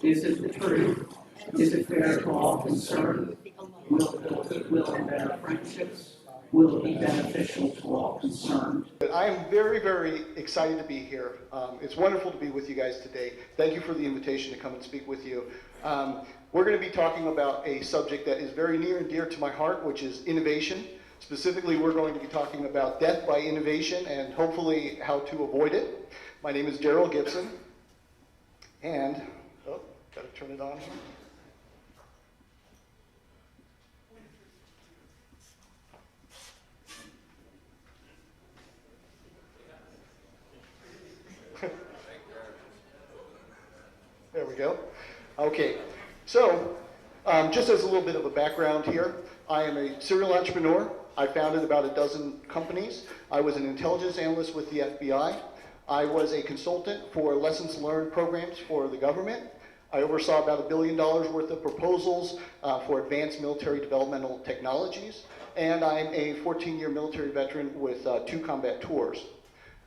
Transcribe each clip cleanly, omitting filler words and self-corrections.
Is it the truth? Is it fair to all concerned? Will it build goodwill and better friendships? Will it be beneficial to all concerned? I am very, very excited to be here. It's wonderful to be with you guys today. Thank you for the invitation to come and speak with you. We're going to be talking about a subject that is very near and dear to my heart, which is innovation. Specifically, we're going to be talking about death by innovation and hopefully how to avoid it. My name is Daryl Gibson, and got to turn it on here. There we go. Okay, so just as a little bit of a background here, I am a serial entrepreneur. I founded about a dozen companies. I was an intelligence analyst with the FBI. I was a consultant for lessons learned programs for the government. I oversaw about $1 billion worth of proposals for advanced military developmental technologies. And I'm a 14-year military veteran with 2 combat tours.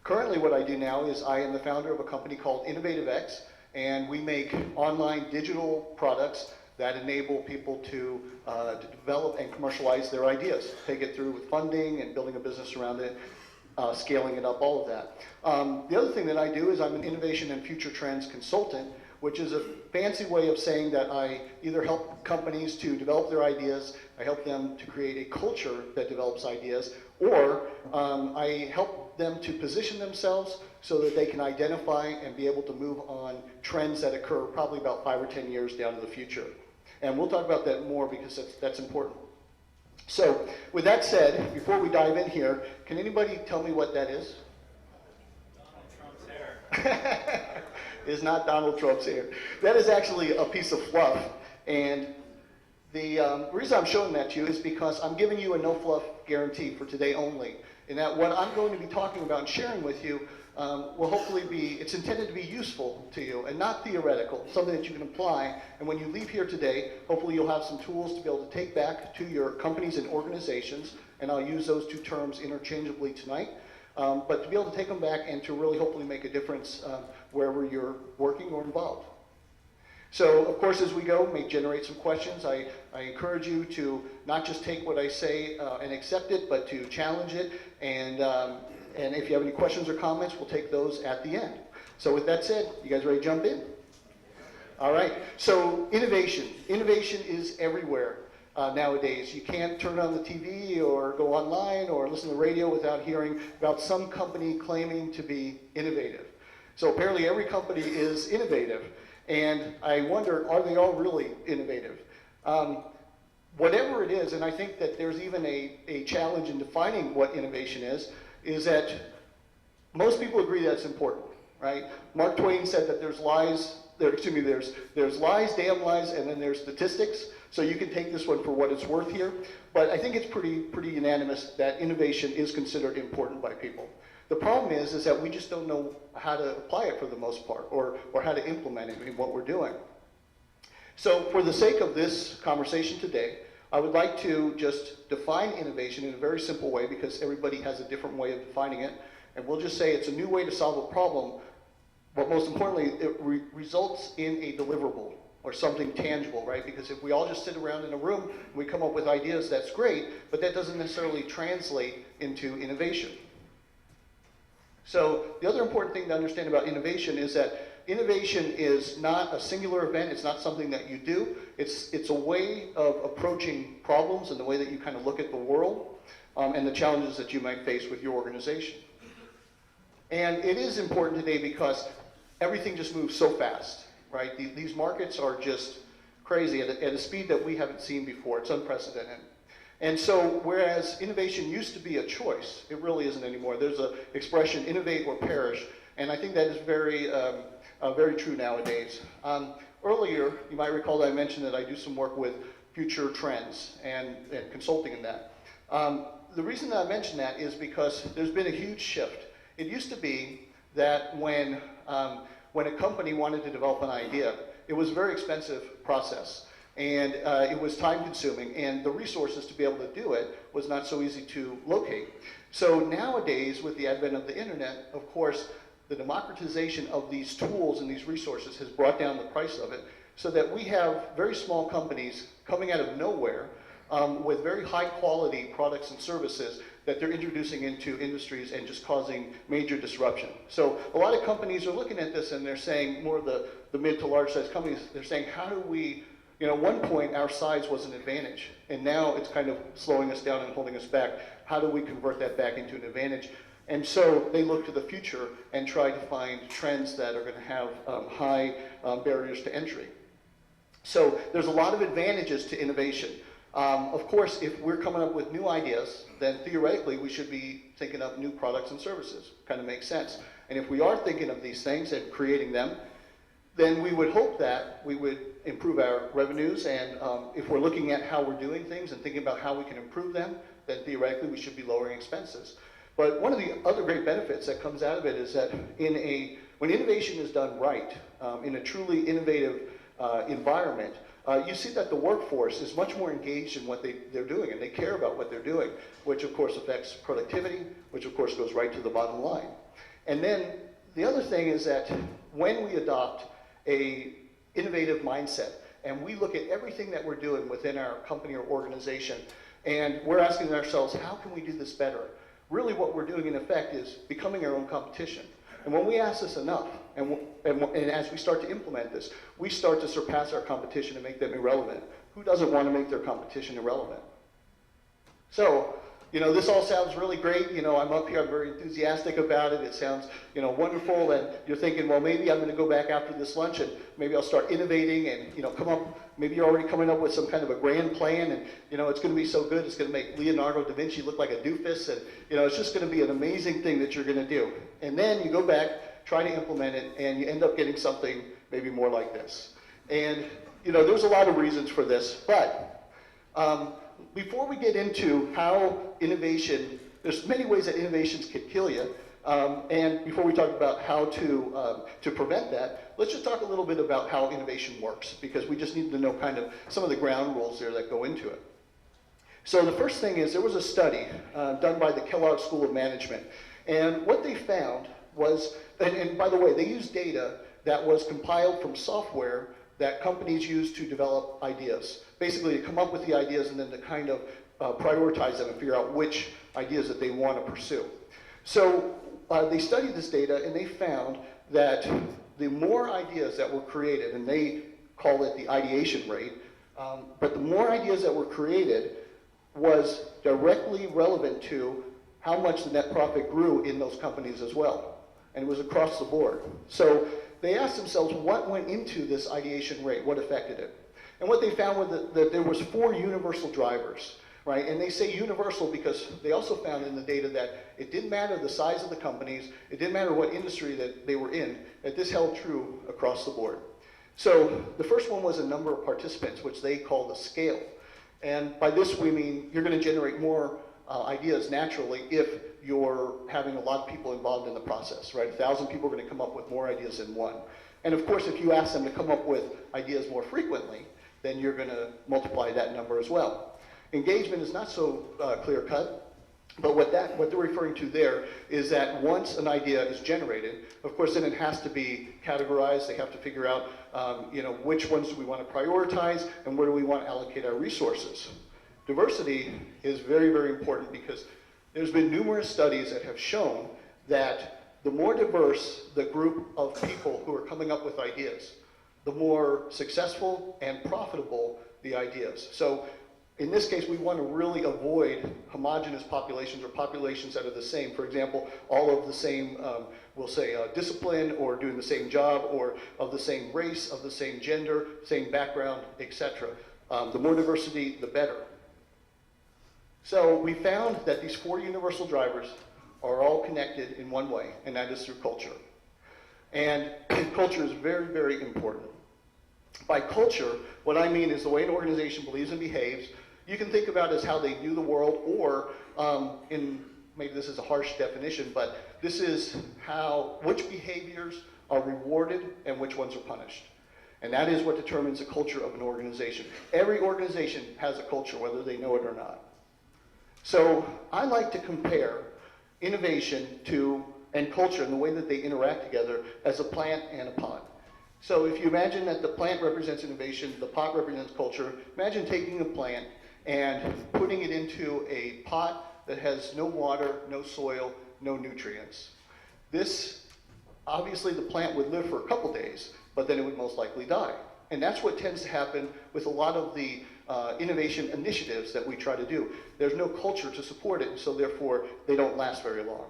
Currently what I do now is I am the founder of a company called InnovativeX, and we make online digital products that enable people to develop and commercialize their ideas, take it through with funding and building a business around it, scaling it up, all of that. The other thing that I do is I'm an innovation and future trends consultant, which is a fancy way of saying that I either help companies to develop their ideas, I help them to create a culture that develops ideas, or I help them to position themselves so that they can identify and be able to move on trends that occur probably about 5 or 10 years down to the future. And we'll talk about that more because that's important. So with that said, before we dive in here, can anybody tell me what that is? Donald Trump's hair. Is not Donald Trump's hair. That is actually a piece of fluff. And the reason I'm showing that to you is because I'm giving you a no fluff guarantee for today only. And that what I'm going to be talking about and sharing with you will hopefully be, it's intended to be useful to you and not theoretical, something that you can apply. And when you leave here today, hopefully you'll have some tools to be able to take back to your companies and organizations. And I'll use those 2 terms interchangeably tonight. But to be able to take them back and to really hopefully make a difference wherever you're working or involved. So, of course, as we go, may generate some questions. I encourage you to not just take what I say and accept it, but to challenge it. And if you have any questions or comments, we'll take those at the end. So with that said, you guys ready to jump in? All right. So innovation. Innovation is everywhere nowadays. You can't turn on the TV or go online or listen to the radio without hearing about some company claiming to be innovative. So apparently every company is innovative. And I wonder, are they all really innovative? Whatever it is, and I think that there's even a challenge in defining what innovation is that most people agree that it's important, right? Mark Twain said that there's lies, there's lies, damn lies, and then there's statistics. So you can take this one for what it's worth here. But I think it's pretty unanimous that innovation is considered important by people. The problem is that we just don't know how to apply it for the most part, or how to implement it in what we're doing. So for the sake of this conversation today, I would like to just define innovation in a very simple way because everybody has a different way of defining it. And we'll just say it's a new way to solve a problem, but most importantly, it results in a deliverable or something tangible, right? Because if we all just sit around in a room and we come up with ideas, that's great, but that doesn't necessarily translate into innovation. So the other important thing to understand about innovation is that innovation is not a singular event. It's not something that you do. It's a way of approaching problems and the way that you kind of look at the world and the challenges that you might face with your organization. And it is important today because everything just moves so fast, right? These markets are just crazy at a speed that we haven't seen before. It's unprecedented. And so, whereas innovation used to be a choice, it really isn't anymore. There's an expression, innovate or perish, and I think that is very true nowadays. Earlier, you might recall that I mentioned that I do some work with future trends and consulting in that. The reason that I mention that is because there's been a huge shift. It used to be that when a company wanted to develop an idea, it was a very expensive process. And it was time consuming, and the resources to be able to do it was not so easy to locate. So nowadays, with the advent of the internet, of course, the democratization of these tools and these resources has brought down the price of it. so that we have very small companies coming out of nowhere with very high quality products and services that they're introducing into industries and just causing major disruption. So a lot of companies are looking at this and they're saying, more of the mid to large size companies, they're saying, how do we, at one point our size was an advantage, and now it's kind of slowing us down and holding us back. How do we convert that back into an advantage? And so they look to the future and try to find trends that are going to have high barriers to entry. So there's a lot of advantages to innovation. Of course, if we're coming up with new ideas, then theoretically we should be thinking up new products and services. Kind of makes sense. And if we are thinking of these things and creating them, then we would hope that we would improve our revenues, and if we're looking at how we're doing things and thinking about how we can improve them, then theoretically we should be lowering expenses. But one of the other great benefits that comes out of it is that when innovation is done right, in a truly innovative environment, you see that the workforce is much more engaged in what they're doing, and they care about what they're doing, which of course affects productivity, which of course goes right to the bottom line. And then the other thing is that when we adopt a innovative mindset, and we look at everything that we're doing within our company or organization, and we're asking ourselves, how can we do this better? Really what we're doing in effect is becoming our own competition. And when we ask this enough, and as we start to implement this, we start to surpass our competition and make them irrelevant. Who doesn't want to make their competition irrelevant? So, this all sounds really great. I'm up here, I'm very enthusiastic about it. It sounds, wonderful, and you're thinking, well, maybe I'm going to go back after this lunch and maybe I'll start innovating and, come up, maybe you're already coming up with some kind of a grand plan, and, it's going to be so good, it's going to make Leonardo da Vinci look like a doofus, and, it's just going to be an amazing thing that you're going to do. And then you go back, try to implement it, and you end up getting something maybe more like this. And, there's a lot of reasons for this, but before we get into how innovation, there's many ways that innovations can kill you, and before we talk about how to prevent that, let's just talk a little bit about how innovation works, because we just need to know kind of some of the ground rules there that go into it. So the first thing is, there was a study done by the Kellogg School of Management, and what they found was, and by the way, they used data that was compiled from software that companies use to develop ideas. Basically, to come up with the ideas and then to kind of prioritize them and figure out which ideas that they want to pursue. So they studied this data, and they found that the more ideas that were created, and they call it the ideation rate, but the more ideas that were created was directly relevant to how much the net profit grew in those companies as well. And it was across the board. So they asked themselves, what went into this ideation rate? What affected it? And what they found was that there was 4 universal drivers, right? And they say universal because they also found in the data that it didn't matter the size of the companies, it didn't matter what industry that they were in, that this held true across the board. So the first one was a number of participants, which they call the scale. And by this we mean you're going to generate more ideas naturally if you're having a lot of people involved in the process, right? 1,000 people are going to come up with more ideas than one. And of course, if you ask them to come up with ideas more frequently, then you're going to multiply that number as well. Engagement is not so clear-cut, but what they're referring to there is that once an idea is generated, of course, then it has to be categorized. They have to figure out, which ones do we want to prioritize and where do we want to allocate our resources. Diversity is very, very important because there's been numerous studies that have shown that the more diverse the group of people who are coming up with ideas, the more successful and profitable the ideas. So in this case, we want to really avoid homogeneous populations or populations that are the same. For example, all of the same, we'll say, discipline, or doing the same job, or of the same race, of the same gender, same background, etc. The more diversity, the better. So we found that these 4 universal drivers are all connected in one way, and that is through culture. And culture is very, very important. By culture, what I mean is the way an organization believes and behaves. You can think about it as how they view the world, or maybe this is a harsh definition, but this is which behaviors are rewarded and which ones are punished. And that is what determines the culture of an organization. Every organization has a culture, whether they know it or not. So I like to compare innovation and culture and the way that they interact together as a plant and a pot. So if you imagine that the plant represents innovation, the pot represents culture, imagine taking a plant and putting it into a pot that has no water, no soil, no nutrients. This, obviously the plant would live for a couple days, but then it would most likely die. And that's what tends to happen with a lot of the innovation initiatives that we try to do. There's no culture to support it, so therefore they don't last very long.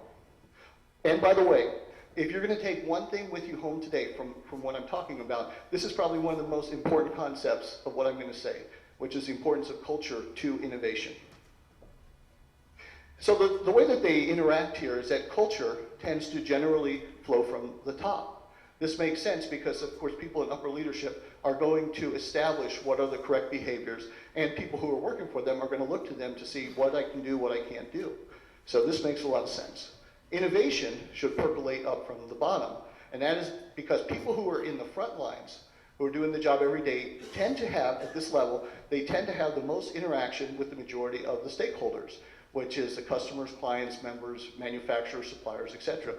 And by the way, if you're going to take one thing with you home today from what I'm talking about, this is probably one of the most important concepts of what I'm going to say, which is the importance of culture to innovation. So the way that they interact here is that culture tends to generally flow from the top. This makes sense because, of course, people in upper leadership are going to establish what are the correct behaviors, and people who are working for them are going to look to them to see what I can do, what I can't do. So this makes a lot of sense. Innovation should percolate up from the bottom, and that is because people who are in the front lines, who are doing the job every day, tend to have, at this level, they tend to have the most interaction with the majority of the stakeholders, which is the customers, clients, members, manufacturers, suppliers, etc.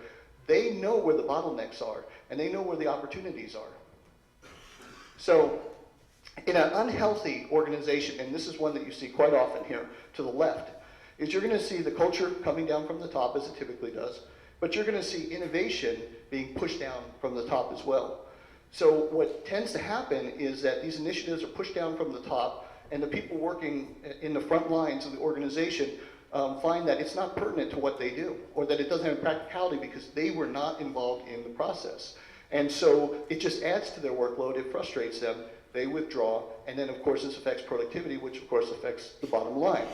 They know where the bottlenecks are, and they know where the opportunities are. So, in an unhealthy organization, and this is one that you see quite often here to the left, is you're going to see the culture coming down from the top, as it typically does, but you're going to see innovation being pushed down from the top as well. So what tends to happen is that these initiatives are pushed down from the top, and the people working in the front lines of the organization find that it's not pertinent to what they do, or that it doesn't have practicality because they were not involved in the process. And so it just adds to their workload, it frustrates them, they withdraw, and then of course this affects productivity, which of course affects the bottom line.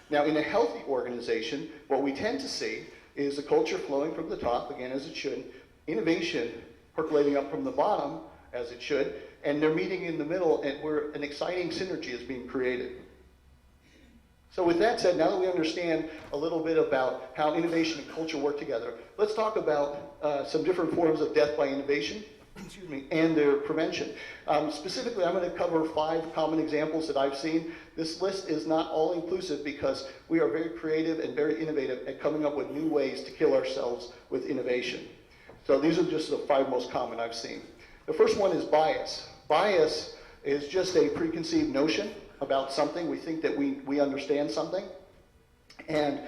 Now in a healthy organization, what we tend to see is the culture flowing from the top, again as it should, innovation percolating up from the bottom, as it should, and they're meeting in the middle, and where an exciting synergy is being created. So with that said, now that we understand a little bit about how innovation and culture work together, let's talk about some different forms of death by innovation, excuse me, and their prevention. Specifically, I'm going to cover 5 common examples that I've seen. This list is not all-inclusive because we are very creative and very innovative at coming up with new ways to kill ourselves with innovation. So these are just the 5 most common I've seen. The first one is bias. Bias is just a preconceived notion about something. We think that we understand something. And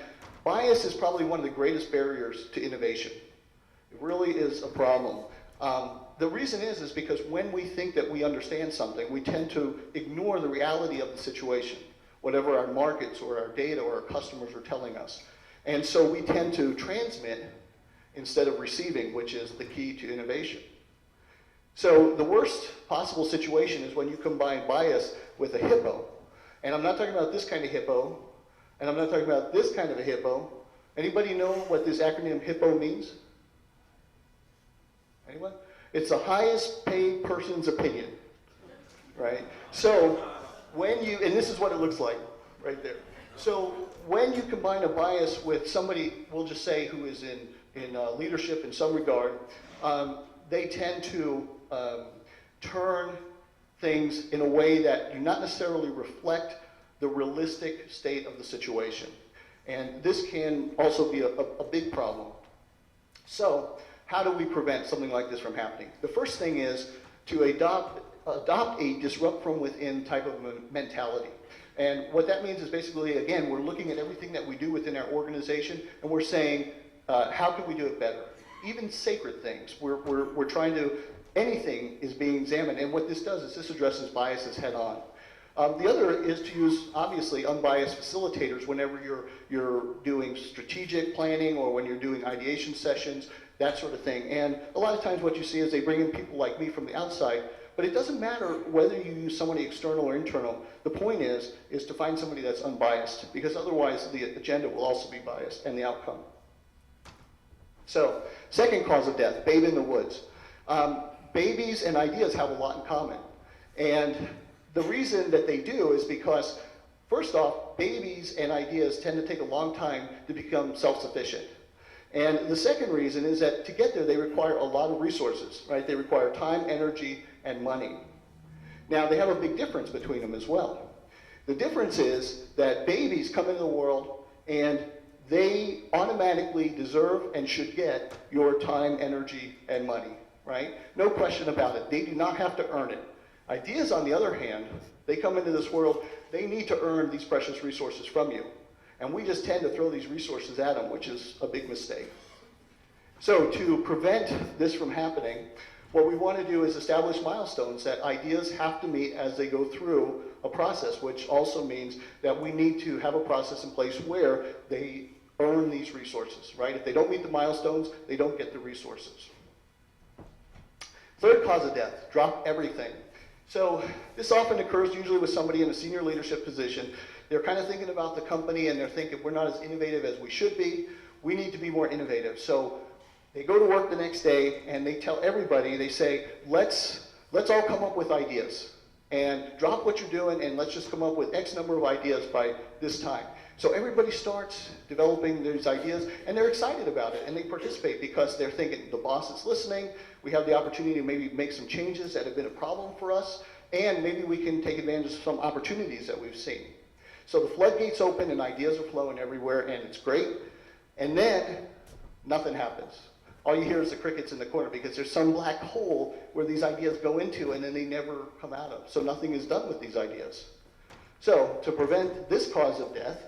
bias is probably one of the greatest barriers to innovation. It really is a problem. The reason is because when we think that we understand something, we tend to ignore the reality of the situation, whatever our markets or our data or our customers are telling us. And so we tend to transmit instead of receiving, which is the key to innovation. So the worst possible situation is when you combine bias with a hippo. And I'm not talking about this kind of hippo, and I'm not talking about this kind of a hippo. Anybody know what this acronym HIPPO means? Anyone? It's the highest paid person's opinion, right? So when you, and this is what it looks like right there. So when you combine a bias with somebody, we'll just say who is in leadership in some regard, they tend to turn things in a way that do not necessarily reflect the realistic state of the situation. And this can also be a big problem. So how do we prevent something like this from happening? The first thing is to adopt a disrupt from within type of mentality. And what that means is basically, again, we're looking at everything that we do within our organization, and we're saying, how can we do it better? Even sacred things, we're trying to, anything is being examined, and what this does is this addresses biases head on. The other is to use, obviously, unbiased facilitators whenever you're doing strategic planning or when you're doing ideation sessions, that sort of thing. And a lot of times what you see is they bring in people like me from the outside, but it doesn't matter whether you use somebody external or internal. The point is to find somebody that's unbiased, because otherwise the agenda will also be biased and the outcome. So, second cause of death, babe in the woods. Babies and ideas have a lot in common. And the reason that they do is because, first off, babies and ideas tend to take a long time to become self-sufficient. And the second reason is that to get there, they require a lot of resources, right? They require time, energy, and money. Now, they have a big difference between them as well. The difference is that babies come into the world and they automatically deserve and should get your time, energy, and money, right? No question about it. They do not have to earn it. Ideas, on the other hand, they come into this world, they need to earn these precious resources from you. And we just tend to throw these resources at them, which is a big mistake. So to prevent this from happening, what we want to do is establish milestones that ideas have to meet as they go through a process, which also means that we need to have a process in place where they earn these resources, right? If they don't meet the milestones, they don't get the resources. Third cause of death, drop everything. So this often occurs usually with somebody in a senior leadership position. They're kind of thinking about the company and they're thinking, we're not as innovative as we should be. We need to be more innovative. So they go to work the next day and they tell everybody, they say, let's all come up with ideas and drop what you're doing and let's just come up with X number of ideas by this time. So everybody starts developing these ideas and they're excited about it and they participate because they're thinking the boss is listening, we have the opportunity to maybe make some changes that have been a problem for us, and maybe we can take advantage of some opportunities that we've seen. So the floodgates open and ideas are flowing everywhere and it's great, and then nothing happens. All you hear is the crickets in the corner because there's some black hole where these ideas go into and then they never come out of. So nothing is done with these ideas. So to prevent this cause of death,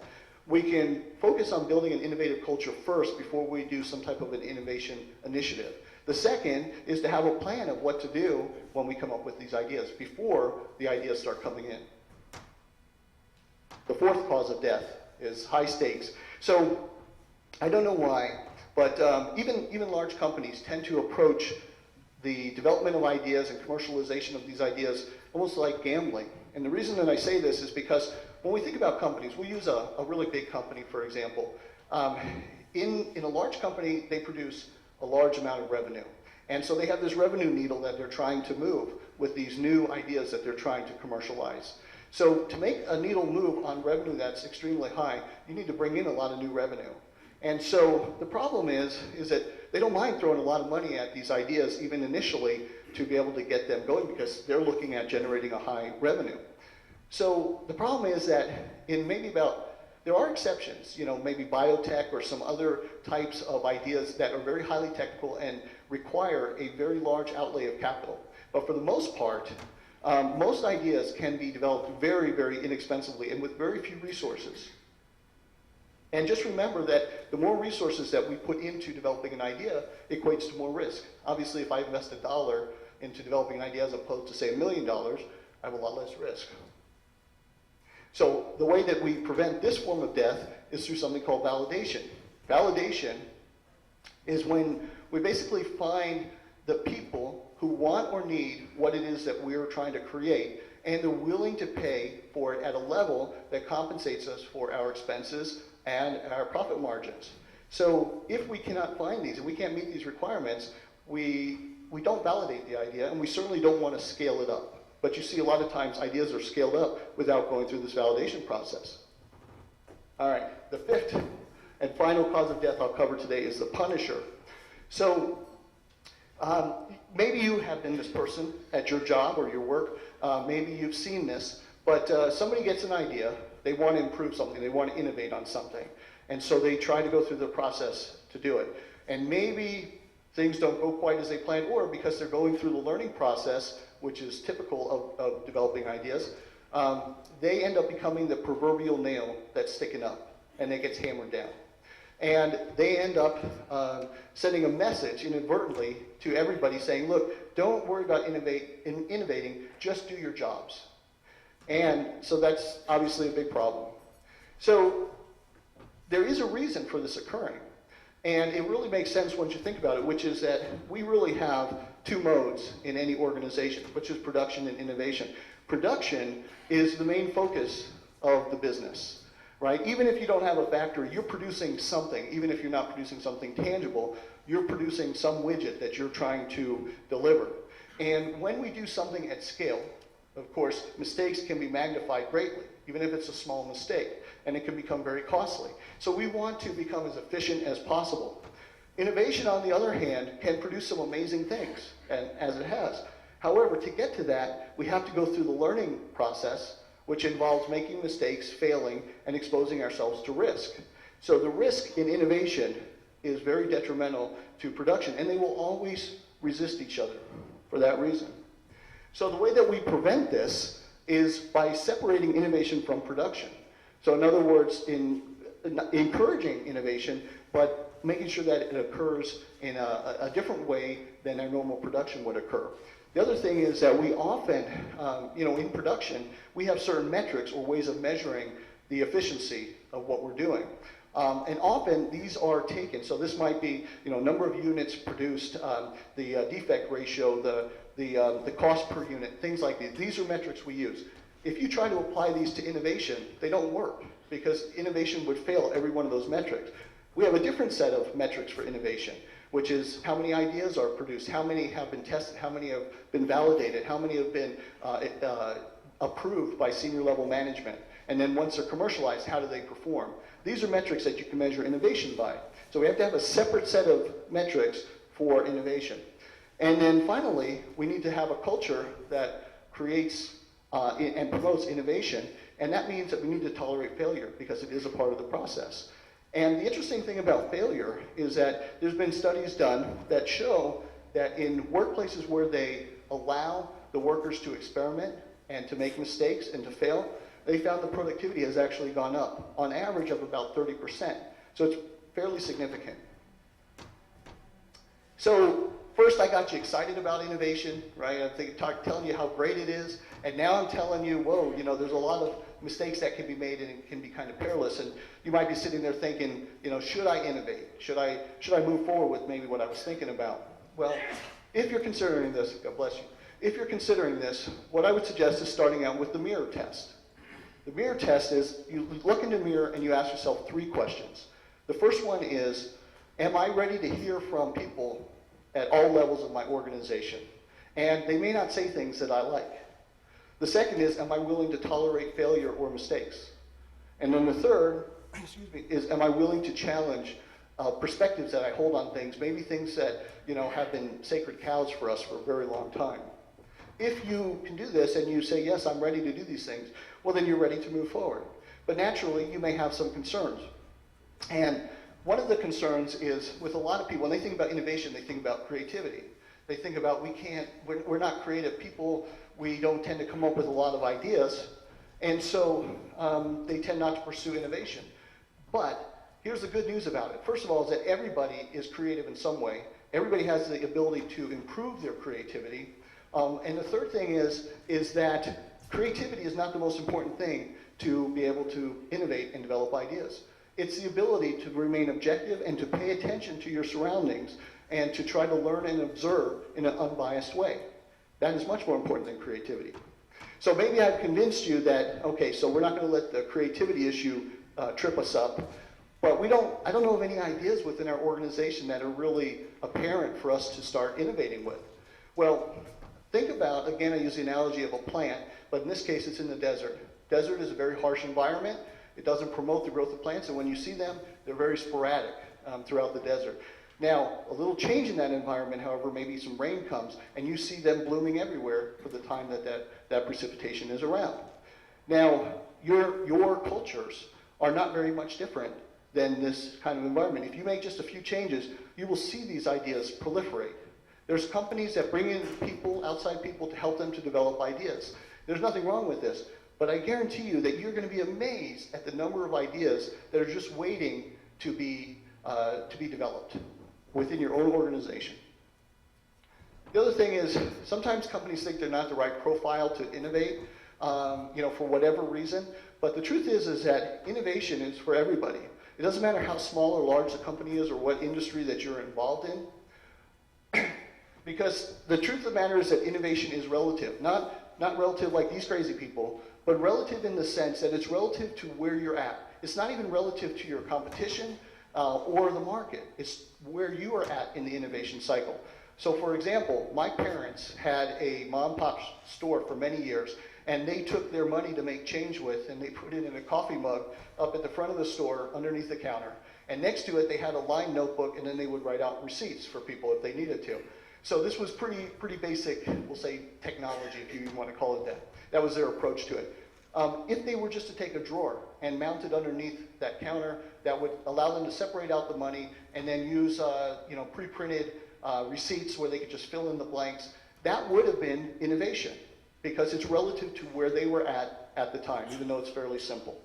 we can focus on building an innovative culture first before we do some type of an innovation initiative. The second is to have a plan of what to do when we come up with these ideas before the ideas start coming in. The fourth cause of death is high stakes. So I don't know why, but even large companies tend to approach the development of ideas and commercialization of these ideas almost like gambling. And the reason that I say this is because when we think about companies, we use a really big company, for example. In a large company, they produce a large amount of revenue. And so they have this revenue needle that they're trying to move with these new ideas that they're trying to commercialize. So to make a needle move on revenue that's extremely high, you need to bring in a lot of new revenue. And so the problem is that they don't mind throwing a lot of money at these ideas, even initially, to be able to get them going because they're looking at generating a high revenue. So the problem is that there are exceptions, maybe biotech or some other types of ideas that are very highly technical and require a very large outlay of capital. But for the most part, most ideas can be developed very, very inexpensively and with very few resources. And just remember that the more resources that we put into developing an idea equates to more risk. Obviously, if I invest $1 into developing an idea as opposed to, say, $1 million, I have a lot less risk. So the way that we prevent this form of death is through something called validation. Validation is when we basically find the people who want or need what it is that we're trying to create, and they're willing to pay for it at a level that compensates us for our expenses and our profit margins. So if we cannot find these and we can't meet these requirements, we don't validate the idea, and we certainly don't want to scale it up. But you see a lot of times ideas are scaled up without going through this validation process. All right, the fifth and final cause of death I'll cover today is the punisher. So maybe you have been this person at your job or your work. Maybe you've seen this, but somebody gets an idea. They want to improve something. They want to innovate on something. And so they try to go through the process to do it. And maybe things don't go quite as they planned, or because they're going through the learning process, which is typical of developing ideas, they end up becoming the proverbial nail that's sticking up, and it gets hammered down. And they end up sending a message inadvertently to everybody saying, look, don't worry about innovating, just do your jobs. And so that's obviously a big problem. So there is a reason for this occurring. And it really makes sense once you think about it, which is that we really have two modes in any organization, which is production and innovation. Production is the main focus of the business, right? Even if you don't have a factory, you're producing something. Even if you're not producing something tangible, you're producing some widget that you're trying to deliver. And when we do something at scale, of course, mistakes can be magnified greatly, even if it's a small mistake, and it can become very costly. So we want to become as efficient as possible. Innovation, on the other hand, can produce some amazing things, and as it has. However, to get to that, we have to go through the learning process, which involves making mistakes, failing, and exposing ourselves to risk. So the risk in innovation is very detrimental to production, and they will always resist each other for that reason. So the way that we prevent this is by separating innovation from production. So in other words, encouraging innovation, but making sure that it occurs in a different way than a normal production would occur. The other thing is that we often, in production, we have certain metrics or ways of measuring the efficiency of what we're doing. And often these are taken, so this might be, number of units produced, the defect ratio, the cost per unit, things like these. These are metrics we use. If you try to apply these to innovation, they don't work because innovation would fail every one of those metrics. We have a different set of metrics for innovation, which is how many ideas are produced, how many have been tested, how many have been validated, how many have been approved by senior level management. And then once they're commercialized, how do they perform? These are metrics that you can measure innovation by. So we have to have a separate set of metrics for innovation. And then finally, we need to have a culture that creates and promotes innovation. And that means that we need to tolerate failure because it is a part of the process. And the interesting thing about failure is that there's been studies done that show that in workplaces where they allow the workers to experiment and to make mistakes and to fail, they found the productivity has actually gone up, on average of about 30%. So it's fairly significant. So first I got you excited about innovation, right? I'm telling you how great it is, and now I'm telling you, whoa, there's a lot of mistakes that can be made and it can be kind of perilous. And you might be sitting there thinking, should I innovate? Should I move forward with maybe what I was thinking about? Well, if you're considering this, God bless you. If you're considering this, what I would suggest is starting out with the mirror test. The mirror test is you look in the mirror and you ask yourself 3 questions. The first one is, am I ready to hear from people at all levels of my organization? And they may not say things that I like. The second is, am I willing to tolerate failure or mistakes? And then the third, is am I willing to challenge perspectives that I hold on things, maybe things that have been sacred cows for us for a very long time. If you can do this and you say, yes, I'm ready to do these things, well, then you're ready to move forward. But naturally, you may have some concerns. And one of the concerns is with a lot of people, when they think about innovation, they think about creativity. They think about we're not creative people, we don't tend to come up with a lot of ideas, and so they tend not to pursue innovation. But here's the good news about it. First of all, is that everybody is creative in some way. Everybody has the ability to improve their creativity. And the third thing is that creativity is not the most important thing to be able to innovate and develop ideas. It's the ability to remain objective and to pay attention to your surroundings and to try to learn and observe in an unbiased way. That is much more important than creativity. So maybe I've convinced you that, okay, so we're not going to let the creativity issue trip us up, but I don't know of any ideas within our organization that are really apparent for us to start innovating with. Well, think about, again, I use the analogy of a plant, but in this case it's in the desert. Desert is a very harsh environment. It doesn't promote the growth of plants, and when you see them, they're very sporadic throughout the desert. Now, a little change in that environment, however, maybe some rain comes, and you see them blooming everywhere for the time that precipitation is around. Now, your cultures are not very much different than this kind of environment. If you make just a few changes, you will see these ideas proliferate. There's companies that bring in people, outside people, to help them to develop ideas. There's nothing wrong with this, but I guarantee you that you're going to be amazed at the number of ideas that are just waiting to be developed within your own organization. The other thing is, sometimes companies think they're not the right profile to innovate, for whatever reason. But the truth is that innovation is for everybody. It doesn't matter how small or large the company is or what industry that you're involved in. Because the truth of the matter is that innovation is relative. Not relative like these crazy people, but relative in the sense that it's relative to where you're at. It's not even relative to your competition or the market. It's where you are at in the innovation cycle. So for example, my parents had a mom and pop store for many years, and they took their money to make change with, and they put it in a coffee mug up at the front of the store underneath the counter. And next to it, they had a line notebook, and then they would write out receipts for people if they needed to. So this was pretty basic, we'll say, technology, if you even want to call it that. That was their approach to it. If they were just to take a drawer and mount it underneath that counter, that would allow them to separate out the money and then use pre-printed receipts where they could just fill in the blanks. That would have been innovation, because it's relative to where they were at the time, even though it's fairly simple.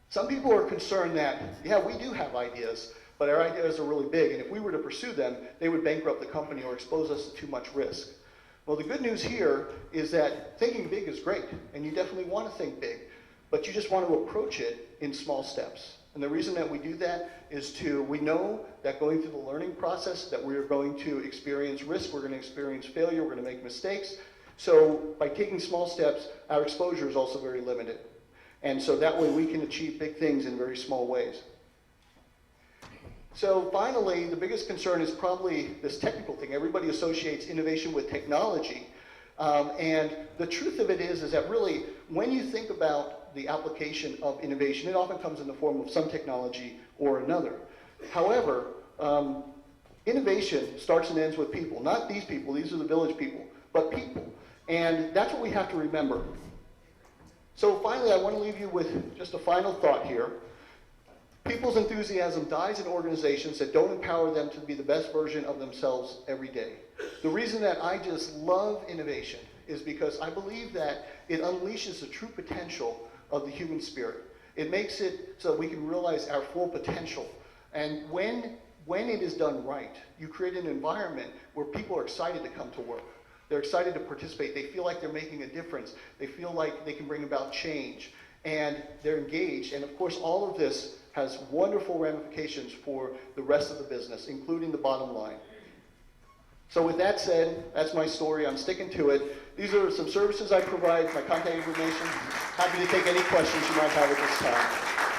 Some people are concerned that, yeah, we do have ideas, but our ideas are really big, and if we were to pursue them, they would bankrupt the company or expose us to too much risk. Well, the good news here is that thinking big is great, and you definitely want to think big, but you just want to approach it in small steps. And the reason that we do that is we know that going through the learning process that we're going to experience risk, we're going to experience failure, we're going to make mistakes. So by taking small steps, our exposure is also very limited. And so that way we can achieve big things in very small ways. So finally, the biggest concern is probably this technical thing. Everybody associates innovation with technology. And the truth of it is that really, when you think about the application of innovation, it often comes in the form of some technology or another. However, innovation starts and ends with people. Not these people, these are the village people, but people. And that's what we have to remember. So finally, I want to leave you with just a final thought here. People's enthusiasm dies in organizations that don't empower them to be the best version of themselves every day. The reason that I just love innovation is because I believe that it unleashes the true potential of the human spirit. It makes it so that we can realize our full potential. And when it is done right, you create an environment where people are excited to come to work. They're excited to participate. They feel like they're making a difference. They feel like they can bring about change. And they're engaged. And of course, all of this has wonderful ramifications for the rest of the business, including the bottom line. So with that said, that's my story. I'm sticking to it. These are some services I provide, my contact information. Happy to take any questions you might have at this time.